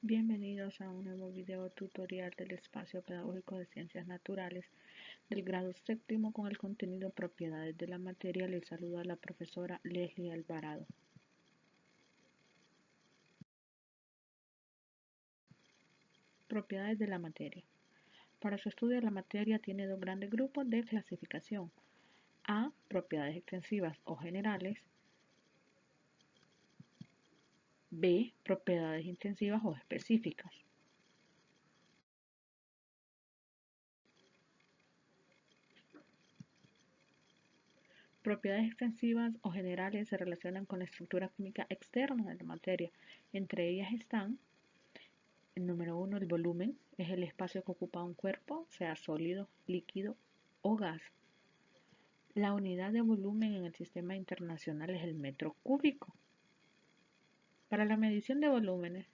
Bienvenidos a un nuevo video tutorial del espacio pedagógico de Ciencias Naturales del grado séptimo con el contenido Propiedades de la materia. Les saluda la profesora Leslie Alvarado. Propiedades de la materia. Para su estudio, la materia tiene dos grandes grupos de clasificación. A. Propiedades extensivas o generales. B. Propiedades intensivas o específicas. Propiedades extensivas o generales se relacionan con la estructura química externa de la materia. Entre ellas están: el número 1, el volumen, es el espacio que ocupa un cuerpo, sea sólido, líquido o gas. La unidad de volumen en el sistema internacional es el metro cúbico. Para la medición de volúmenes,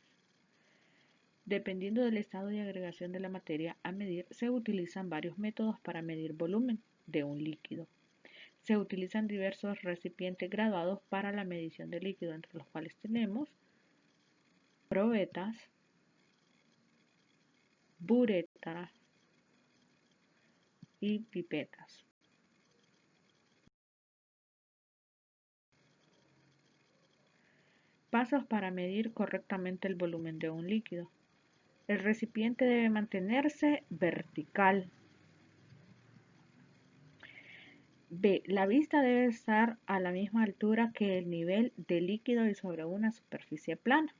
dependiendo del estado de agregación de la materia a medir, se utilizan varios métodos para medir volumen de un líquido. Se utilizan diversos recipientes graduados para la medición del líquido, entre los cuales tenemos probetas, buretas y pipetas. Pasos para medir correctamente el volumen de un líquido. El recipiente debe mantenerse vertical. B. La vista debe estar a la misma altura que el nivel del líquido y sobre una superficie plana.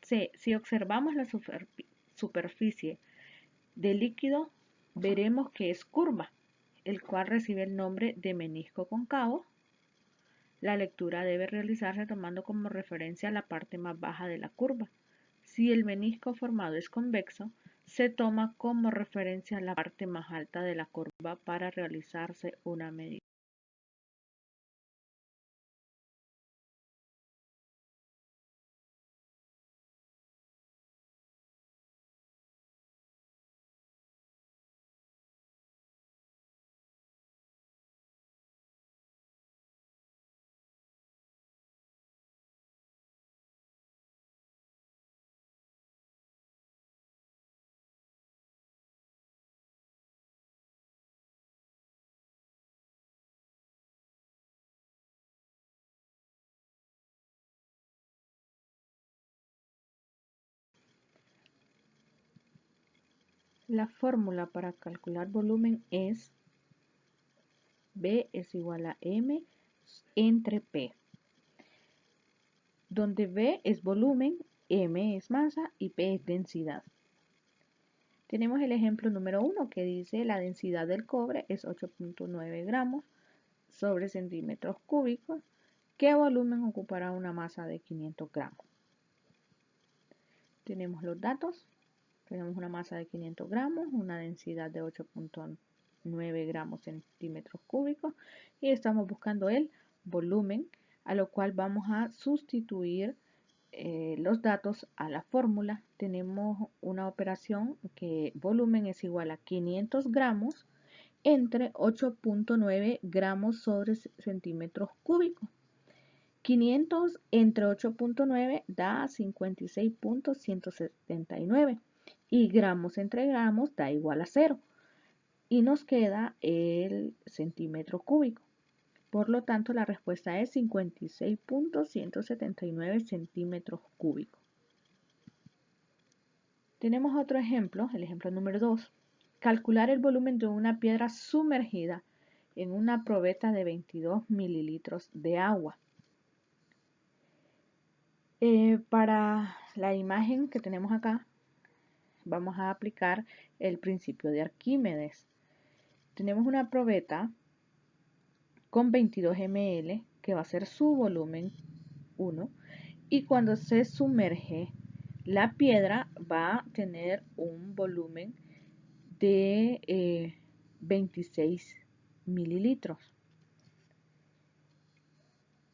C. Si observamos la superficie del líquido, veremos que es curva, el cual recibe el nombre de menisco cóncavo. La lectura debe realizarse tomando como referencia la parte más baja de la curva. Si el menisco formado es convexo, se toma como referencia la parte más alta de la curva para realizarse una medida. La fórmula para calcular volumen es B es igual a M entre P, donde B es volumen, M es masa y P es densidad. Tenemos el ejemplo número 1 que dice la densidad del cobre es 8.9 gramos sobre centímetros cúbicos. ¿Qué volumen ocupará una masa de 500 gramos? Tenemos los datos. Tenemos una masa de 500 gramos, una densidad de 8.9 gramos centímetros cúbicos y estamos buscando el volumen, a lo cual vamos a sustituir los datos a la fórmula. Tenemos una operación que volumen es igual a 500 gramos entre 8.9 gramos sobre centímetros cúbicos. 500 entre 8.9 da 56.179 y gramos entre gramos da igual a 0 y nos queda el centímetro cúbico. Por lo tanto, la respuesta es 56.179 centímetros cúbicos. Tenemos otro ejemplo, el ejemplo número 2. Calcular el volumen de una piedra sumergida en una probeta de 22 mililitros de agua. Para la imagen que tenemos acá, vamos a aplicar el principio de Arquímedes. Tenemos una probeta con 22 ml, que va a ser su volumen 1, y cuando se sumerge la piedra va a tener un volumen de 26 mililitros.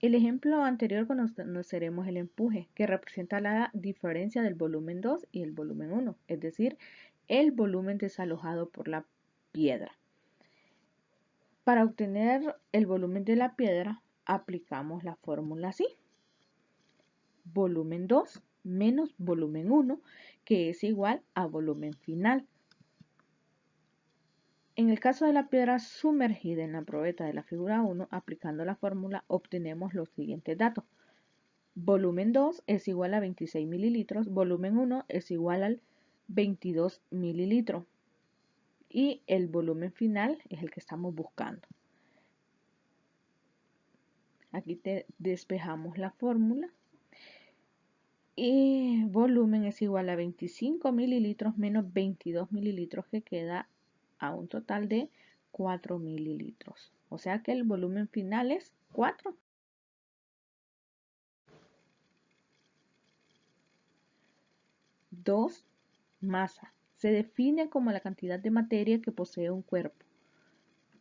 El ejemplo anterior conoceremos el empuje, que representa la diferencia del volumen 2 y el volumen 1, es decir, el volumen desalojado por la piedra. Para obtener el volumen de la piedra, aplicamos la fórmula así. Volumen 2 menos volumen 1, que es igual a volumen final. En el caso de la piedra sumergida en la probeta de la figura 1, aplicando la fórmula, obtenemos los siguientes datos. Volumen 2 es igual a 26 mililitros, volumen 1 es igual al 22 mililitros y el volumen final es el que estamos buscando. Aquí despejamos la fórmula y volumen es igual a 25 mililitros menos 22 mililitros, que queda a un total de 4 mililitros. O sea que el volumen final es 4. 2. Masa. Se define como la cantidad de materia que posee un cuerpo.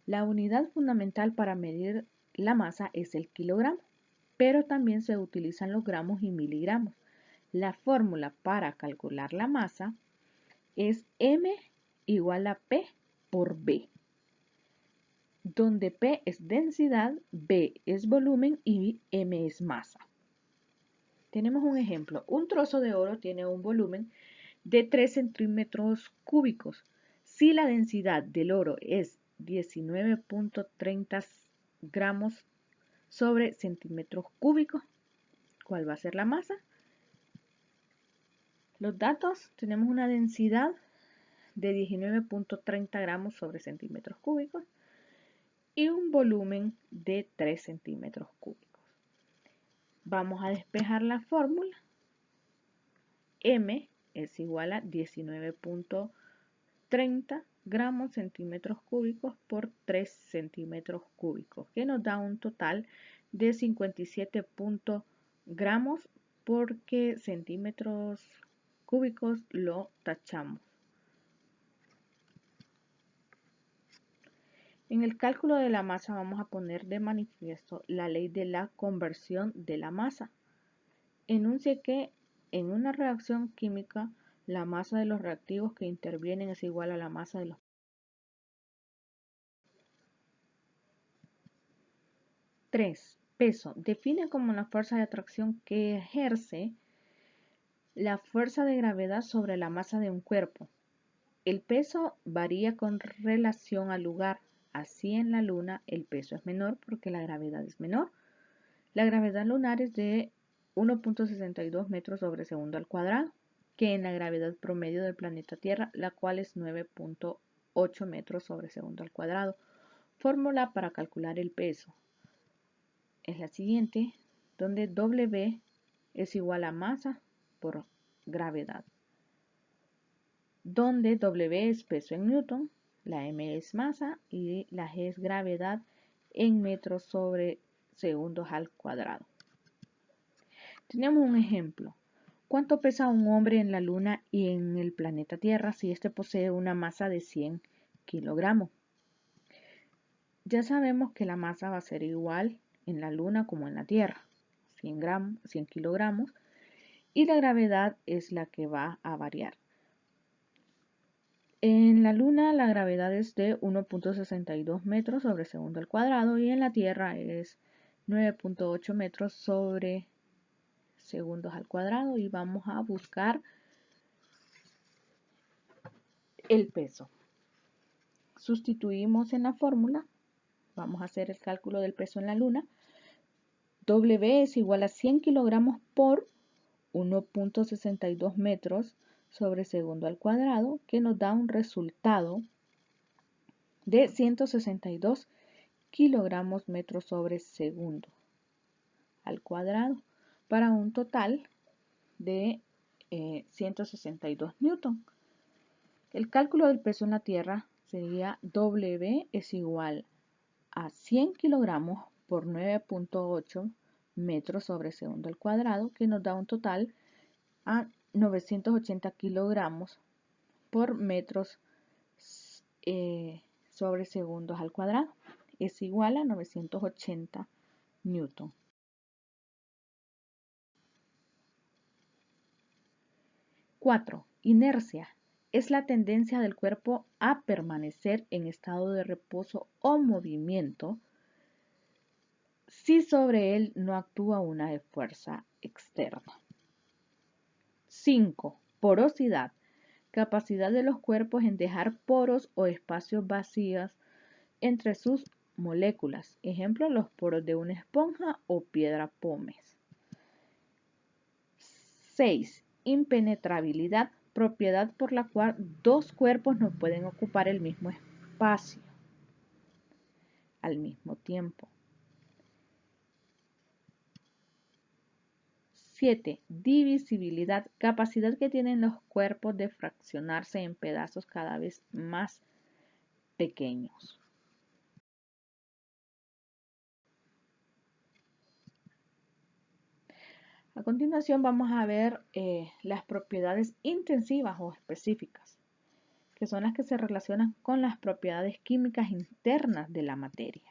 La unidad fundamental para medir la masa es el kilogramo, pero también se utilizan los gramos y miligramos. La fórmula para calcular la masa es M igual a P por B, donde P es densidad, B es volumen y M es masa. Tenemos un ejemplo. Un trozo de oro tiene un volumen de 3 centímetros cúbicos. Si la densidad del oro es 19.30 gramos sobre centímetros cúbicos, ¿cuál va a ser la masa? Los datos: tenemos una densidad de 19.30 gramos sobre centímetros cúbicos y un volumen de 3 centímetros cúbicos. Vamos a despejar la fórmula. M es igual a 19.30 gramos centímetros cúbicos por 3 centímetros cúbicos, que nos da un total de 57 gramos, porque centímetros cúbicos lo tachamos. En el cálculo de la masa vamos a poner de manifiesto la ley de la conversión de la masa. Enuncia que en una reacción química la masa de los reactivos que intervienen es igual a la masa de los 3. Peso. Define como la fuerza de atracción que ejerce la fuerza de gravedad sobre la masa de un cuerpo. El peso varía con relación al lugar. Así, en la Luna el peso es menor porque la gravedad es menor. La gravedad lunar es de 1.62 metros sobre segundo al cuadrado, que en la gravedad promedio del planeta Tierra, la cual es 9.8 metros sobre segundo al cuadrado. Fórmula para calcular el peso es la siguiente, donde W es igual a masa por gravedad, donde W es peso en newton, la M es masa y la G es gravedad en metros sobre segundos al cuadrado. Tenemos un ejemplo. ¿Cuánto pesa un hombre en la Luna y en el planeta Tierra si éste posee una masa de 100 kilogramos? Ya sabemos que la masa va a ser igual en la Luna como en la Tierra, 100 kilogramos, y la gravedad es la que va a variar. En la Luna la gravedad es de 1.62 metros sobre segundo al cuadrado y en la Tierra es 9.8 metros sobre segundos al cuadrado, y vamos a buscar el peso. Sustituimos en la fórmula, vamos a hacer el cálculo del peso en la Luna. W es igual a 100 kilogramos por 1.62 metros sobre segundo al cuadrado, que nos da un resultado de 162 kilogramos metros sobre segundo al cuadrado, para un total de 162 newton. El cálculo del peso en la Tierra sería W es igual a 100 kilogramos por 9.8 metros sobre segundo al cuadrado, que nos da un total a 980 kilogramos por metros sobre segundos al cuadrado. Es igual a 980 newton. 4. Inercia. Es la tendencia del cuerpo a permanecer en estado de reposo o movimiento si sobre él no actúa una fuerza externa. 5. Porosidad. Capacidad de los cuerpos en dejar poros o espacios vacíos entre sus moléculas. Ejemplo, los poros de una esponja o piedra pómez. 6. Impenetrabilidad. Propiedad por la cual dos cuerpos no pueden ocupar el mismo espacio al mismo tiempo. 7. Divisibilidad. Capacidad que tienen los cuerpos de fraccionarse en pedazos cada vez más pequeños. A continuación vamos a ver las propiedades intensivas o específicas, que son las que se relacionan con las propiedades químicas internas de la materia.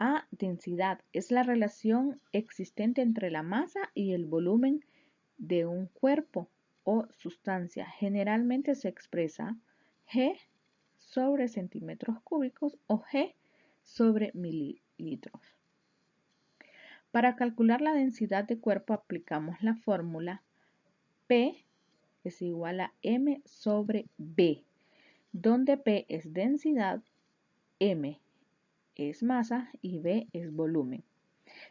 A. Densidad. Es la relación existente entre la masa y el volumen de un cuerpo o sustancia. Generalmente se expresa G sobre centímetros cúbicos o G sobre mililitros. Para calcular la densidad de cuerpo aplicamos la fórmula P es igual a M sobre B, donde P es densidad, M es masa y B es volumen.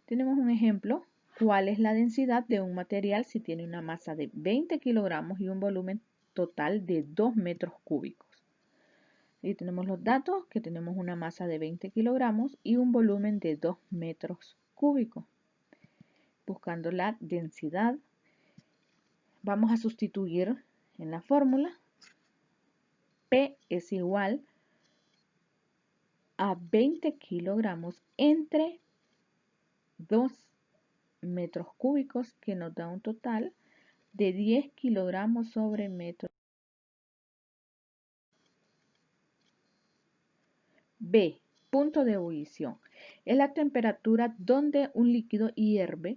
Tenemos un ejemplo. ¿Cuál es la densidad de un material si tiene una masa de 20 kilogramos y un volumen total de 2 metros cúbicos? Y tenemos los datos que tenemos una masa de 20 kilogramos y un volumen de 2 metros cúbicos. Buscando la densidad, vamos a sustituir en la fórmula. P es igual a 20 kilogramos entre 2 metros cúbicos, que nos da un total de 10 kilogramos sobre metro. B. Punto de ebullición. Es la temperatura donde un líquido hierve.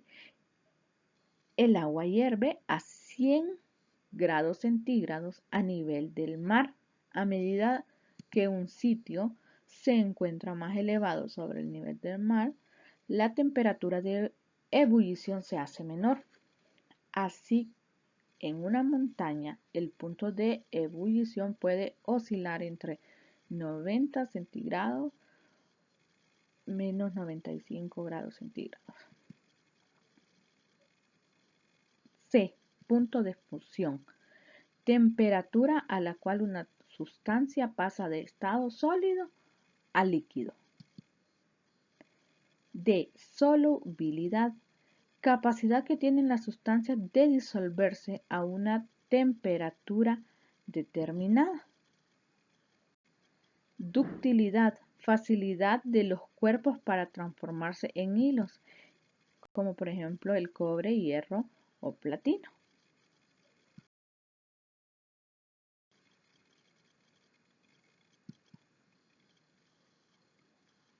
El agua hierve a 100 grados centígrados a nivel del mar. A medida que un sitio se encuentra más elevado sobre el nivel del mar, la temperatura de ebullición se hace menor. Así, en una montaña, el punto de ebullición puede oscilar entre 90 centígrados menos 95 grados centígrados. C. Punto de fusión. Temperatura a la cual una sustancia pasa de estado sólido a líquido. D. Solubilidad. Capacidad que tienen las sustancias de disolverse a una temperatura determinada. Ductilidad. Facilidad de los cuerpos para transformarse en hilos, como por ejemplo el cobre, hierro o platino.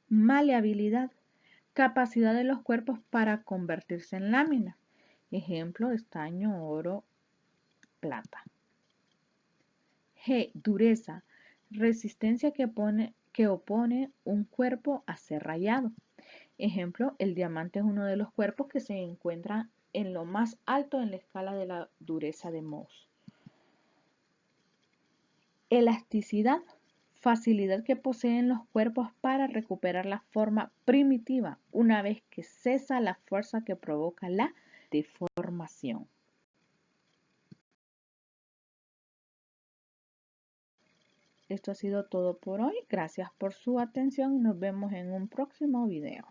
Maleabilidad. Capacidad de los cuerpos para convertirse en láminas. Ejemplo, estaño, oro, plata. G. Dureza. Resistencia que opone un cuerpo a ser rayado. Ejemplo, el diamante es uno de los cuerpos que se encuentra en lo más alto en la escala de la dureza de Mohs. Elasticidad. Facilidad que poseen los cuerpos para recuperar la forma primitiva una vez que cesa la fuerza que provoca la deformación. Esto ha sido todo por hoy. Gracias por su atención y nos vemos en un próximo video.